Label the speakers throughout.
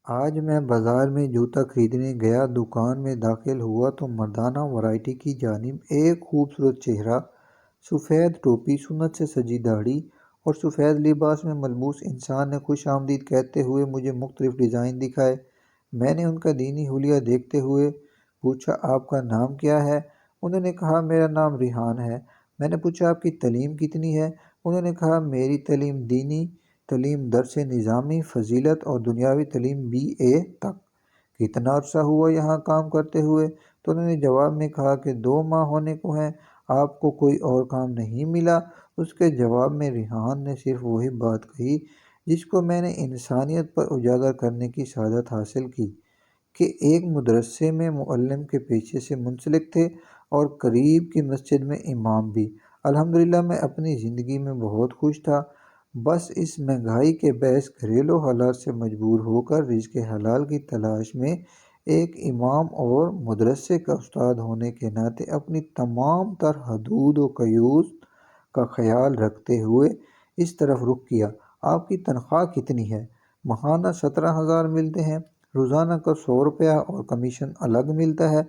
Speaker 1: آج میں بازار میں جوتا خریدنے گیا۔ دکان میں داخل ہوا تو مردانہ ورائٹی کی جانب ایک خوبصورت چہرہ، سفید ٹوپی، سنت سے سجی داڑھی اور سفید لباس میں ملبوس انسان نے خوش آمدید کہتے ہوئے مجھے مختلف ڈیزائن دکھائے۔ میں نے ان کا دینی حلیہ دیکھتے ہوئے پوچھا، آپ کا نام کیا ہے؟ انہوں نے کہا، میرا نام ریحان ہے۔ میں نے پوچھا، آپ کی تعلیم کتنی ہے؟ انہوں نے کہا، میری تعلیم دینی تعلیم، درس نظامی، فضیلت اور دنیاوی تعلیم BA تک۔ کتنا عرصہ ہوا یہاں کام کرتے ہوئے؟ تو انہوں نے جواب میں کہا کہ 2 ماہ ہونے کو ہیں۔ آپ کو کوئی اور کام نہیں ملا؟ اس کے جواب میں ریحان نے صرف وہی بات کہی جس کو میں نے انسانیت پر اجاگر کرنے کی سعادت حاصل کی، کہ ایک مدرسے میں معلم کے پیشے سے منسلک تھے اور قریب کی مسجد میں امام بھی۔ الحمدللہ میں اپنی زندگی میں بہت خوش تھا، بس اس مہنگائی کے باعث گھریلو حالات سے مجبور ہو کر رزق حلال کی تلاش میں ایک امام اور مدرسے کا استاد ہونے کے ناطے اپنی تمام تر حدود و قیود کا خیال رکھتے ہوئے اس طرف رخ کیا۔ آپ کی تنخواہ کتنی ہے؟ ماہانہ 17,000 ملتے ہیں، روزانہ کا 100 روپیہ اور کمیشن الگ ملتا ہے۔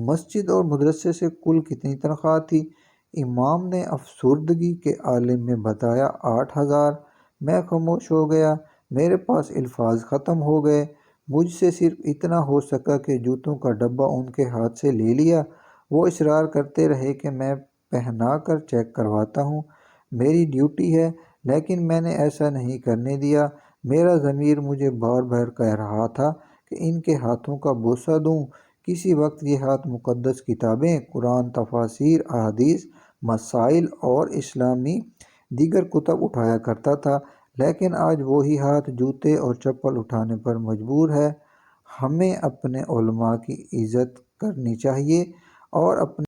Speaker 1: مسجد اور مدرسے سے کل کتنی تنخواہ تھی؟ امام نے افسردگی کے عالم میں بتایا، 8,000۔ میں خاموش ہو گیا، میرے پاس الفاظ ختم ہو گئے۔ مجھ سے صرف اتنا ہو سکا کہ جوتوں کا ڈبہ ان کے ہاتھ سے لے لیا۔ وہ اصرار کرتے رہے کہ میں پہنا کر چیک کرواتا ہوں، میری ڈیوٹی ہے، لیکن میں نے ایسا نہیں کرنے دیا۔ میرا ضمیر مجھے بار بار کہہ رہا تھا کہ ان کے ہاتھوں کا بوسہ دوں۔ کسی وقت یہ ہاتھ مقدس کتابیں، قرآن، تفاسیر، احادیث، مسائل اور اسلامی دیگر کتب اٹھایا کرتا تھا، لیکن آج وہی ہاتھ جوتے اور چپل اٹھانے پر مجبور ہے۔ ہمیں اپنے علماء کی عزت کرنی چاہیے اور اپنے